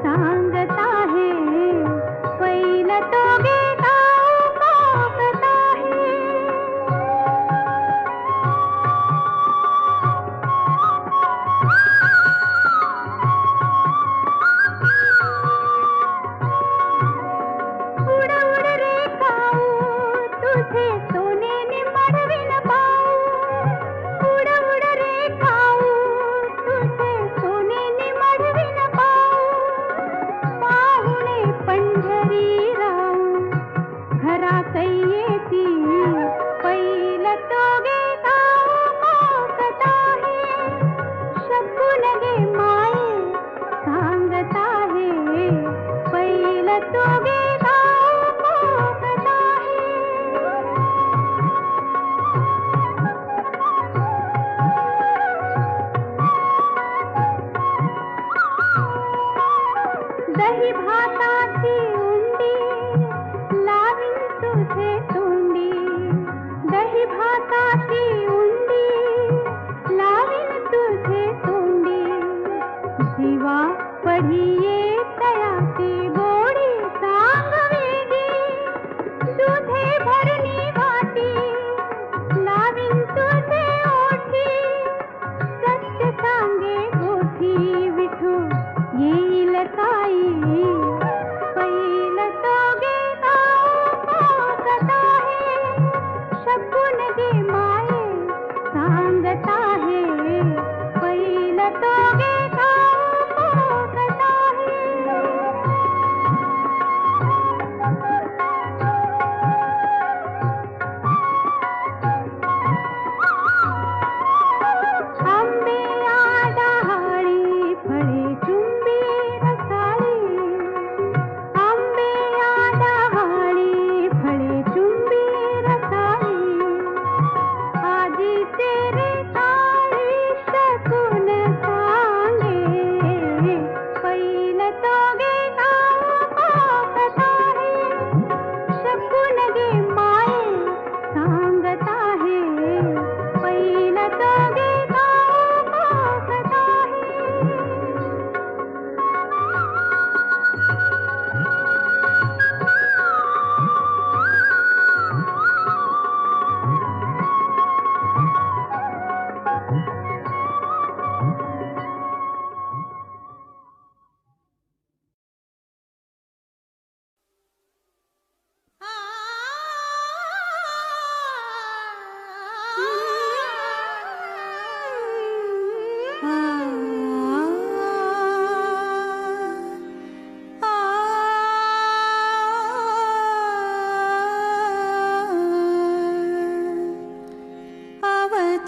सांगता है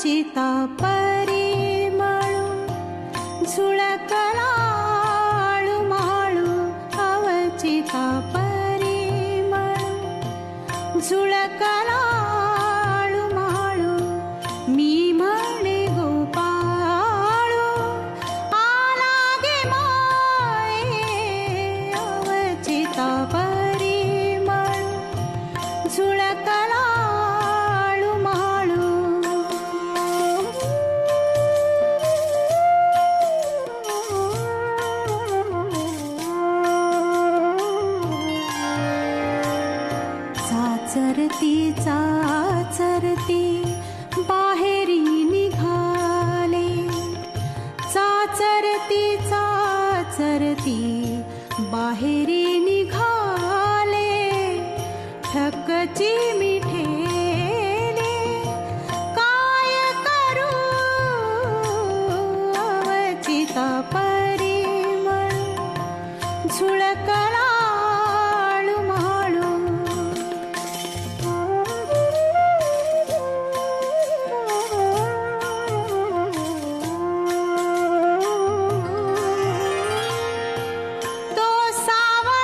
अवचिता परिमळू झुळकलाळू माळू अवचिता परिमळू झुळकलाळू माळू मी म्हणे गोपाळू आला गे माये अवचिता परिमळू झुळकलाळू माळू चाचरती चाचरती बाहेरी निघाले चाचरती चाचरती बाहेरी निघाले ठकची मिठेले काय करू अवचिता परिमळ झुळकलाळू माळू तो सावळा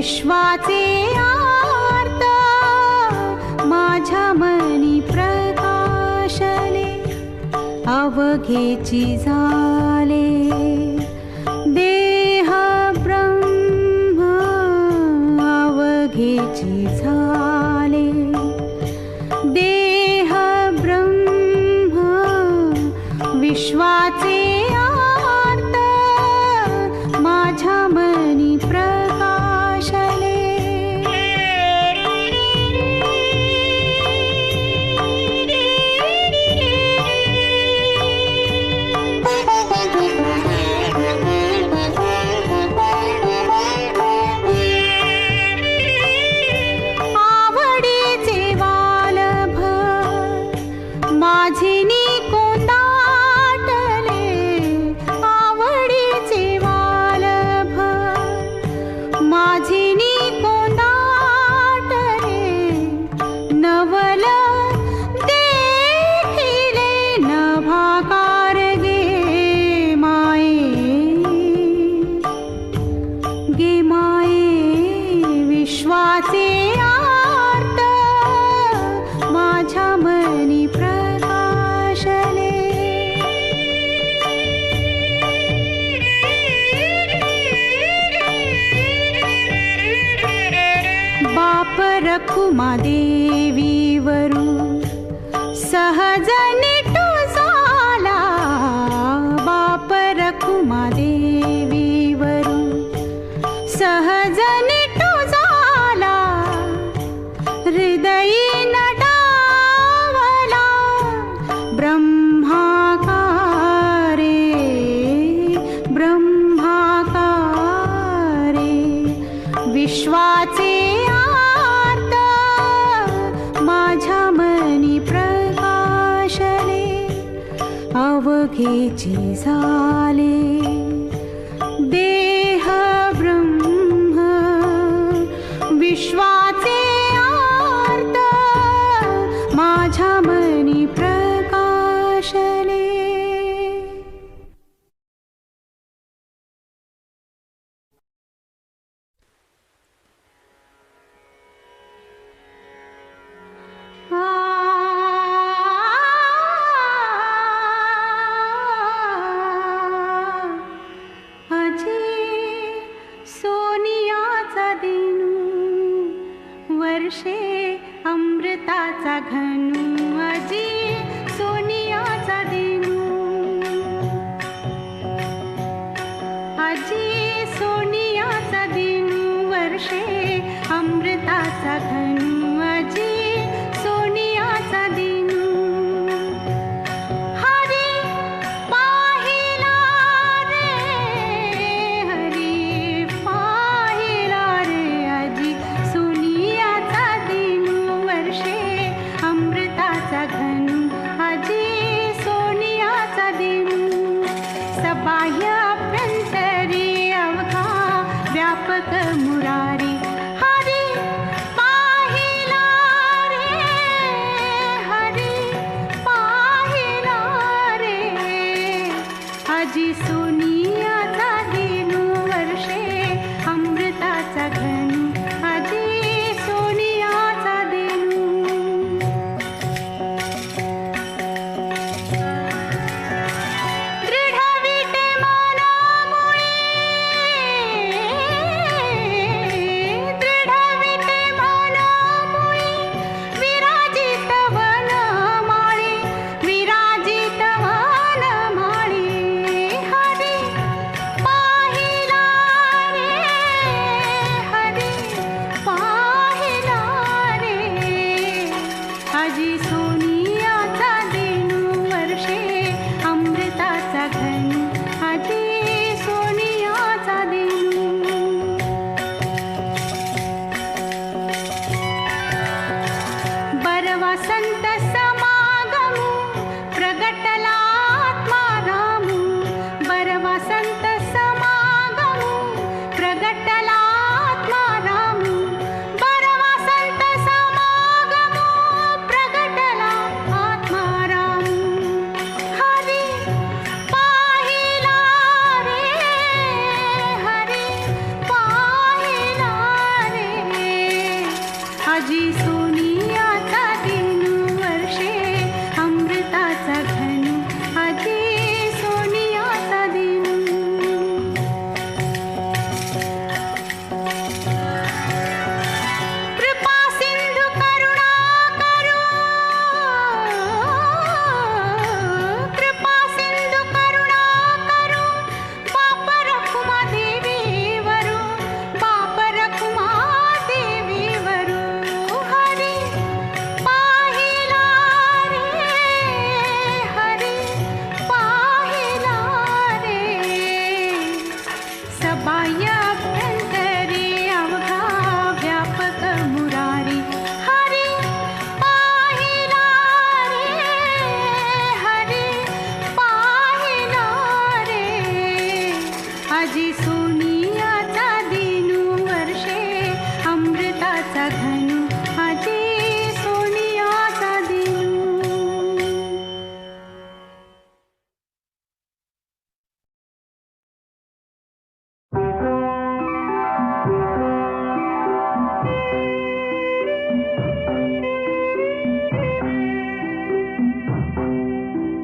विश्वाचे आर्त माझ्या मनी प्रकाशले अवघेची झाले देह ब्रह्म अवघेची झाले देह ब्रह्म विश्वाचे आर्त माझ्या मनी प्रकाशले आवडीचे वालभ माझिनी कोंदाटले आवडीचे वालभ माझिनी कोंदाटले नवल देखिले नभाकार गे माये विश्वाचे आर्त माझ्या मनी प्रकाशले बाप रखुमा देवीवरू सहज निटू झाला बाप रखुमा देवीवरू सहज निटू झाला हृदयी नटावला ब्रह्माकारे विश्वाचे आर्त माझ्या मनी प्रकाशले अवघेची झाले देह ब्रह्म विश्वाचे आर्त माझ्या मनी प्रकाशले वर्षे अमृताचा घनू अजी सोनियाचा देनू अजी सोनियाचा देनू वर्षे अमृताचा घनू अजी सोनियाचा देनू हरी पाहिला रे हरी पाहिला रे अजी अमृताचा घनू अजी सोनियाचा देनू सबाह्य अभ्यंतरी अवघा व्यापक मुरारी हरी पाहिला रे हरी पाहिला रे अजी सोनियाचा देनू वर्षे अमृताचा घनू अजी सोनियाचा देनू अजी सोनियाचा देनू वर्षे अमृताचा घनू अजी सोनियाचा देनू बरवा संत समागमू प्रगटला आत्मारामू बरवा संत समागमू प्रगटला आत्मारामू बरवा संत समागमू प्रगटला आत्मारामू हरी पाहिला रे हरी पाहिला आजी सोनियाचा दिनू वर्षे अमृताचा घनू आजी सोनियाचा दिनू कृपा सिंधू करुणा करू कृपा सिंधू करुणा करू बाप रखुमा देवीवरू बाप रखुमा देवीवरू हरी पाहिला रे हरी पाहिला रे सबाय अभ्यंतरी अवघा व्यापक मुरारी हरी पाहिला रे हरी पाहिला रे आजी सोनियाचा दिनू वर्षे अमृताचा घनू आजी सोनियाचा दिनू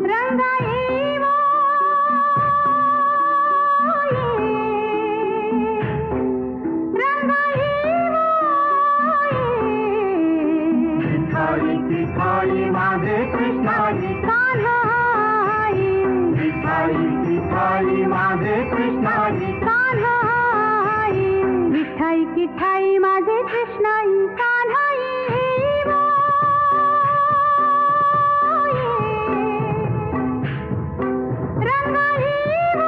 रंगा येवो रंगा येवो विठाईची थाळी माझे कृष्णाई कान्हाई विठाईची थाळी माझे कृष्णाई कान्हाई विठाई की ठाई माझे कृष्णाई कान्हाई येवो रंगा येवो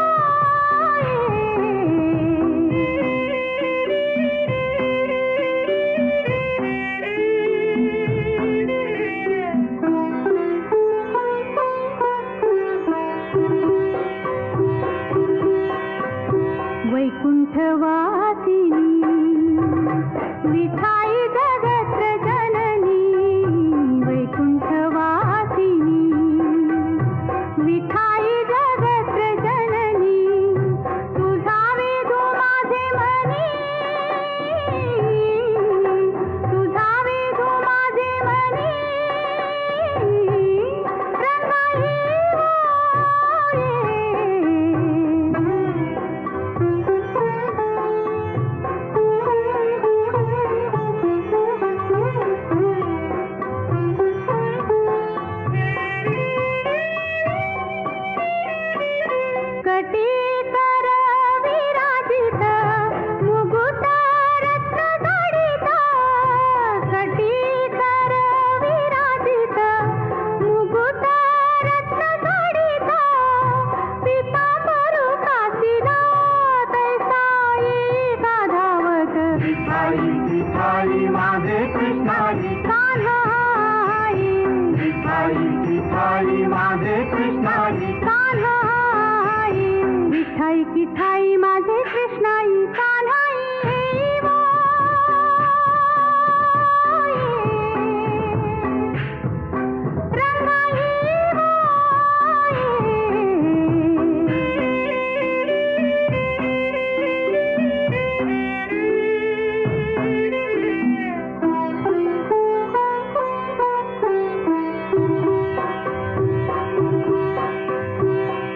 वैकुंठवासिनी विठाई जगत्र जननी वैकुंठवासिनी विठाई जगत्र जननी तुझा वेदू माझे मनी तुझा वेदू माझे मनी रंगा येवो कटीकर विराजित मुकुट रत्न जडित कटीकर विराजित मुकुट रत्न जडित पीतांबरू कासिला तैसाई गाधावत विठाईची थाळी माझे कृष्णाई कान्हाई विठाईची थाळी माझे कृष्णाई कान्हाई विठाई की ठाई माझे कृष्णाई कान्हाई येवो रंगा येवो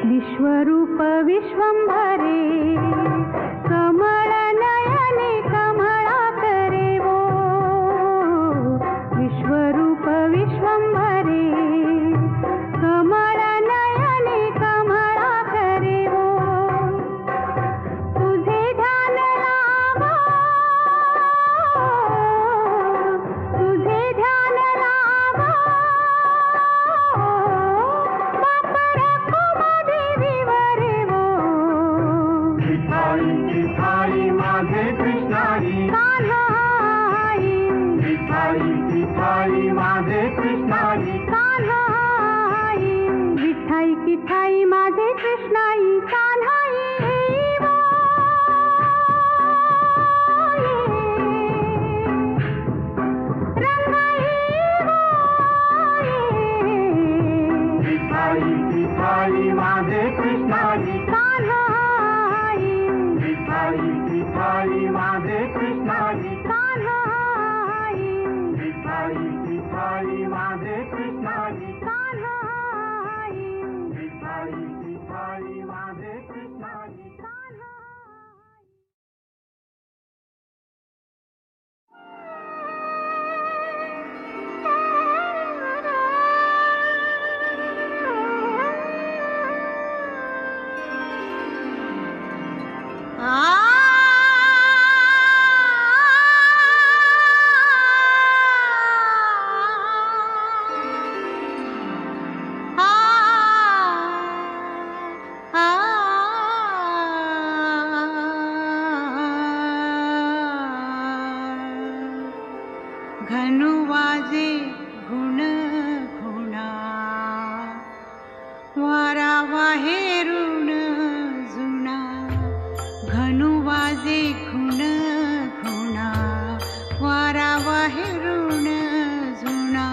विश्वरूप विश्वंभरे कमळ नयने कमळाकरे वो विश्वरूप विश्वंभरे कमळ नयने कमळाकरे वो तुझे ध्यान लावा तुझे ध्यान लावा बाप रखुमा देवीवरे वो विठाईची थाळी माझे कृष्णाई कान्हाई विठाईची थाळी माझे कृष्णाई कान्हाई विठाई की ठाई माझे कृष्णाई कान्हाई येवो रंगा येवो विठाईची थाळी माझे कृष्णाई कान्हाई विठाईची थाळी माझे कृष्णाई कान्हाई विठाई विठाई माझे कृष्णाई कान्हा आई विठाई विठाई माझे कृष्णाई कान्हा घनु वाजे गुण गुणा वारा वाहेरुण जुना घनु वाजे गुण गुणा वारा वाहेरुण जुना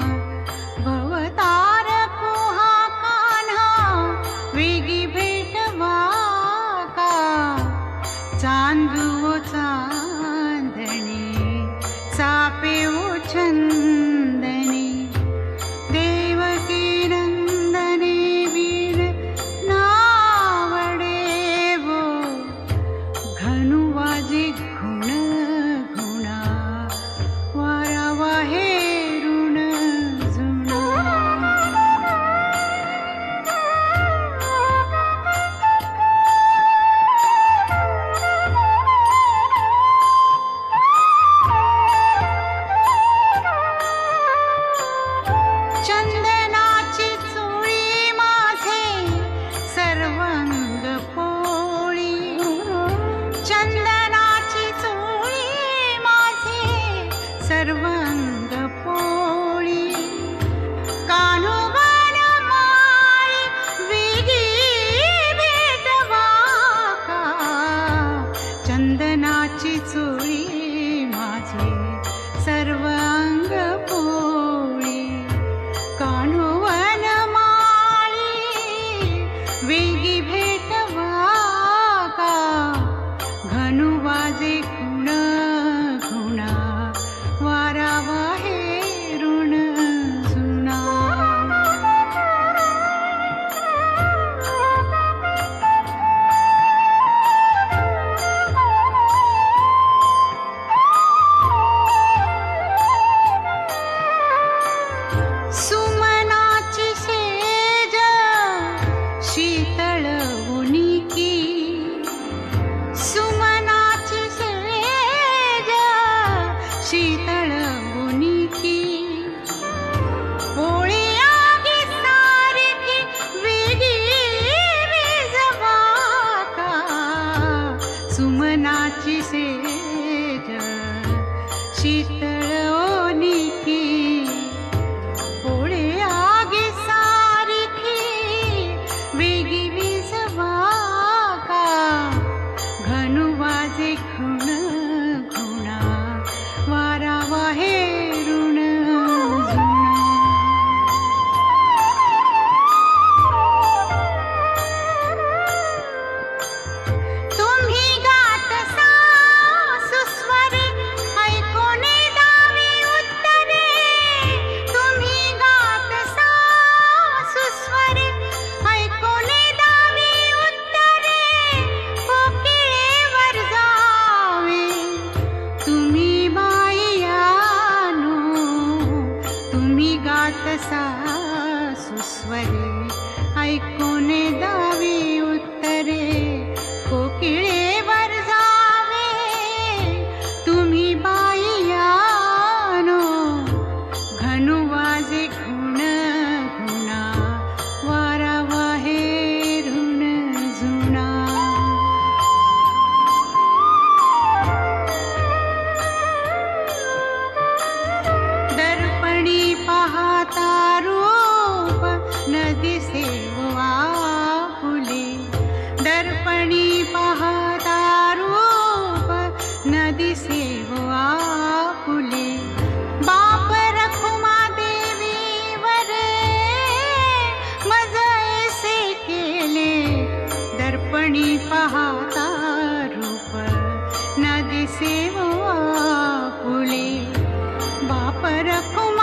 भवतार कोहा कान्हा वेगी भेटवा का चांदू चांदणी सापे चंदनी देवकी नंदनी वीर नावडे वो घनु वाजे गुण गुणा वारा वाहेरुण जुना चंदनाची चोळी माझे सर्वांग पोळी चंदनाची चोळी माझे सर्वांग पोळी कान्होवन माळी वेगी भेटवा का चंदनाची चोळी माझे सर्वांग पोळी कान्होवन माळी वेगी भेटवा का घनु वाजे गुण गुणा वारा वाहेरुण जुना सुमनाची सेज शीतळ उनिकी सुमनाची सेज शीतळ उनिकी पोळी आगी सारखी वेगी विझवा का सुमनाची सेज शीतळ उनिकी पोळे आगी सारखी वेगी विझवा का घनु वाजे गुण गुणा वारा वाहेरुण जुना तुम्ही गातसा सुस्वरे ऐकोने दावी उत्तरे तुम्ही गातसा सुस्वरे ऐकोने दावी उत्तरे कोकिळेवर जावे तुम्ही बाईयानो तुम्ही गातसा सुस्वरे ऐकोने दावी उत्तरे कोकिळेवर जावे तुम्ही बाईयानो घनु वाजे गुण गुणा वारा वाहेरुण जुना दर्पणी पाहता रूप नदी सेवा फुले दर्पणी पाहता रूप नदी सेवा फुले बाप रखुमा देवी वरे मज ऐसे केले दर्पणी पाहता रूप नदी सेवा फुले बाप रखुमा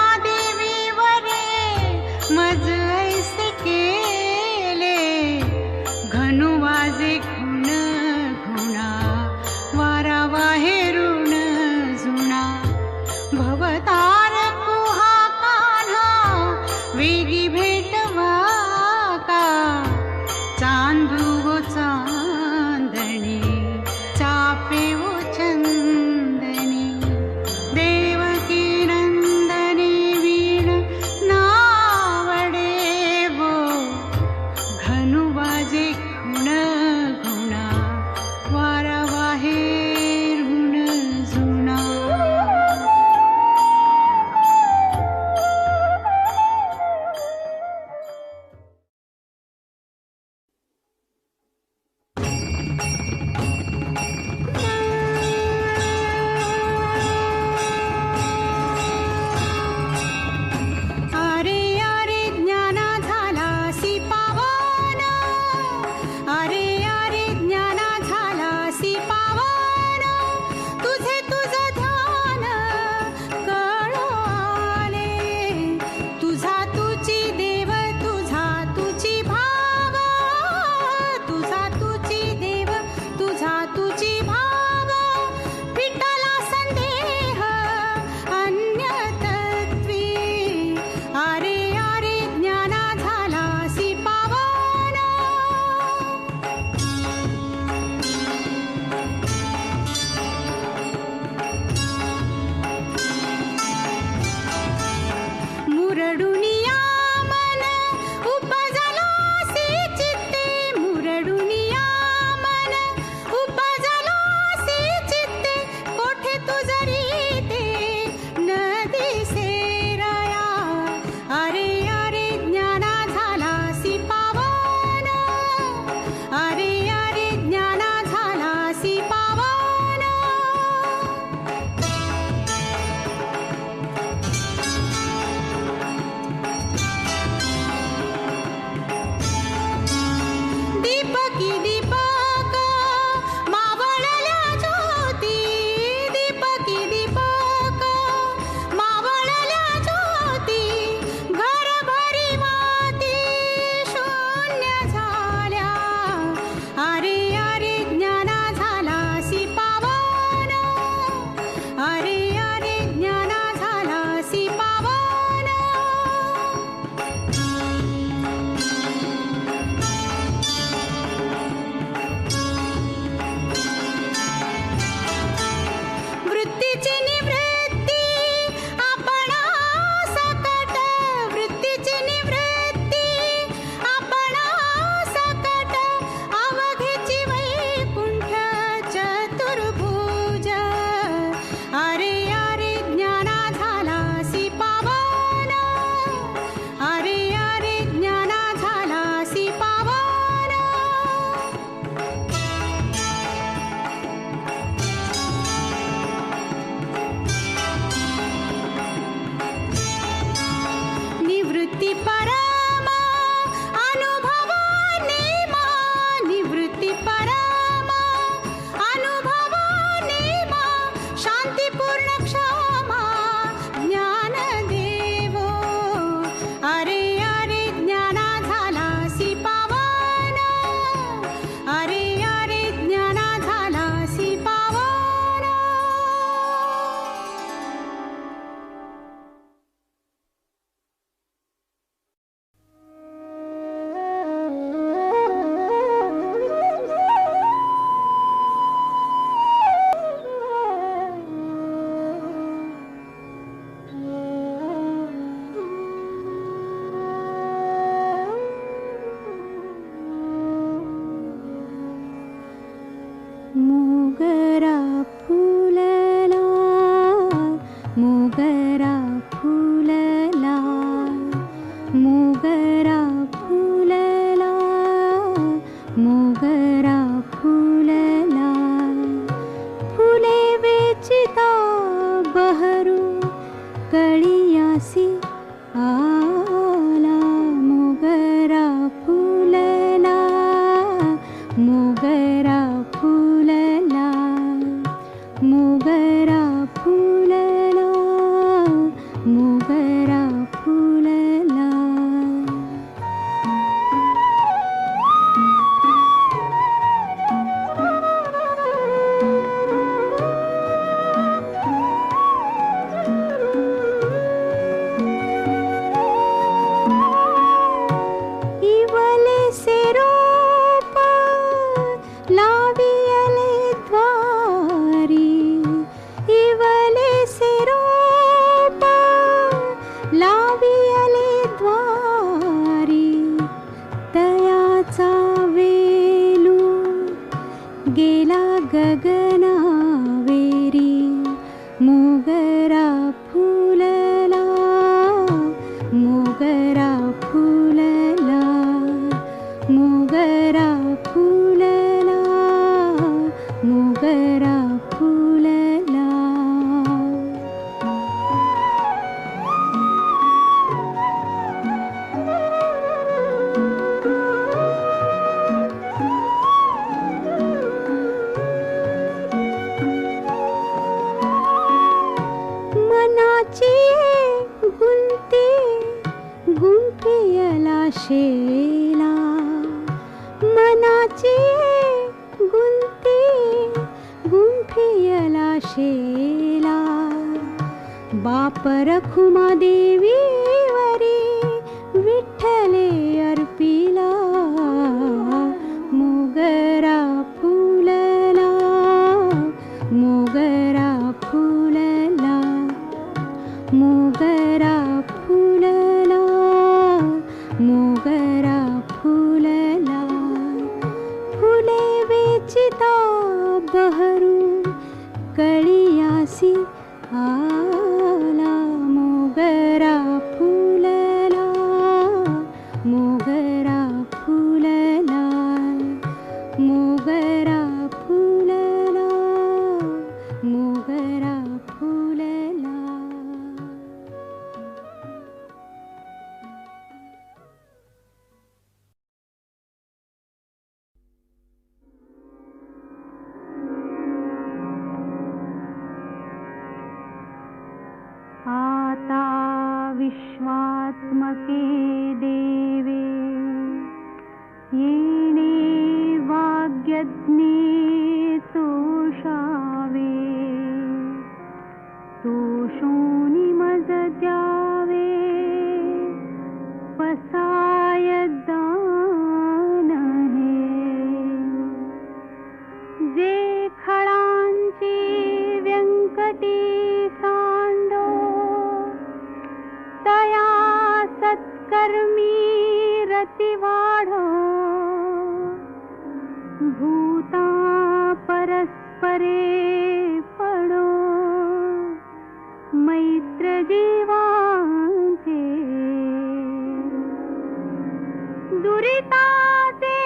वृत्तीची निवृत्ती आपणा सकट, वृत्तीची निवृत्ती आपणा सकट, अवघेची वैकुंठ चतुर्भुज. अरे अरे ज्ञाना झालासी पावन, अरे अरे ज्ञाना झालासी पावन. निवृत्ती परमा अनुभव नेमा, निवृत्ती परमा अनुभव नेमा, शांतीपूर्ण क्षमा ज्ञान देवो. अरे अरे ज्ञाना झालासी पावन, अरे अरे ज्ञाना झालासी पावन. मोगरा फुलला, मोगरा फुलला, मोगरा फुलला, मोगरा फुलला. फुले वेचिता बहरू कळियासी आला. मोगरा फुलला, मोगरा फुलला, मोगरा फुलला, मोगरा फुलला. इवले से रोप लावियले द्वारी, इवले से रोप लावियले द्वारी. तयाचा वेलू गेला गगनावेरी. मोगरा फुलला, मोगरा फुलला, मोगरा फुलला, मोगरा फुलला. मनाची गुंती गुंफियला शेला, मनाची गुंती गुंफियला शेला. बाप रखुमा देवीवरी विठ्ठले अर्पिला. मोगरा फुलला, मोगरा फुलला, मोगरा फुलला, मोगरा फुलला. फुले वेचिता बहरू कळियासी आला. मोगरा फुलला, मोगरा फुलला, मोगरा फुलला, मोगरा फुलला. आता विश्वात्मके देवे येणे वाग्यज्ञे तोषावे. तोषोनी मज द्यावे पसाय दान हे. जे खळांची व्यंक संकटी सांडो तया सत्कर्मी रती वाढो भूता परस्परे पडो मैत्र जीवांचे दुरिताचे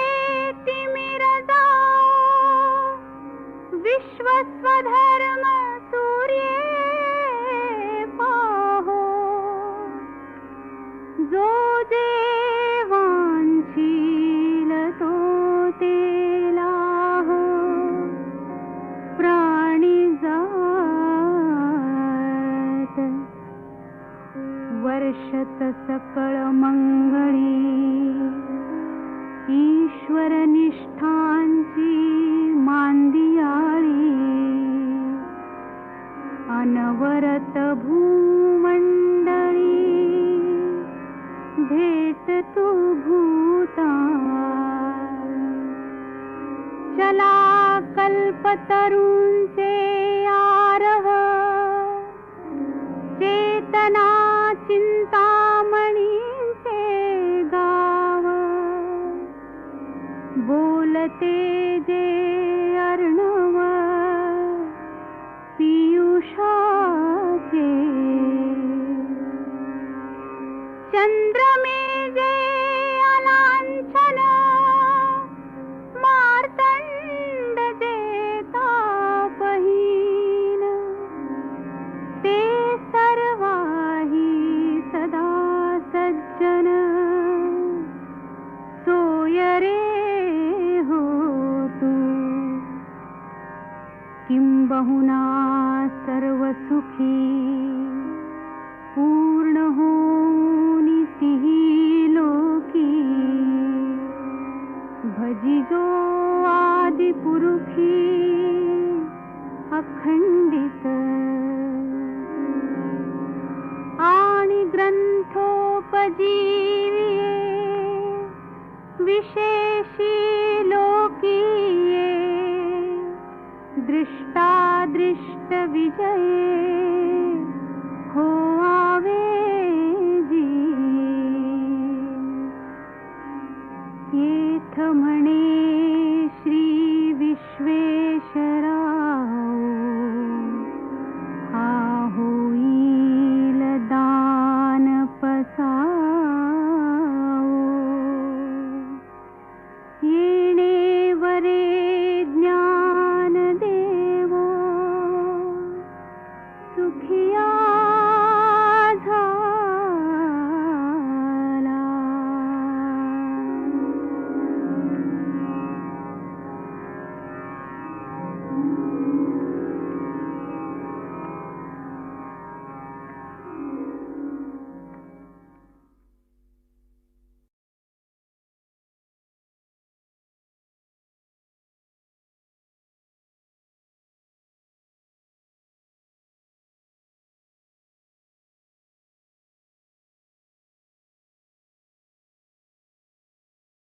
तिमिर जाओ विश्वस्वधर्म सूर्ये पाहो जो देवांशील तो तेला हो प्राणी जात वर्षत सकळ मंगळी ईश्वर निष्ठांची मांदियाळी अनवरत भूमंडळी भेट तू भूता चला कल्पतरूंचे आरव चेतना चिंतामणींचे गाव बोलते जे अर्णव पीयूषाचे चंद्रमे जे अलांछन मार्तंड जे तापहीन ते सर्वाही सदा सज्जन सोय रे हो तू किंबहुना सर्व सुखी पूर्ण होनी तिही लोकी भजिजो आदि पुरुषी अखंडित आणि ग्रंथोपजीविये विशेषी लोकीये दृष्टादृष्ट विजये हो आवे जी येथ म्हणे श्री विश्वेश्वराव हा होईल दान पसावो येणे वरे ज्ञान देवो सुखी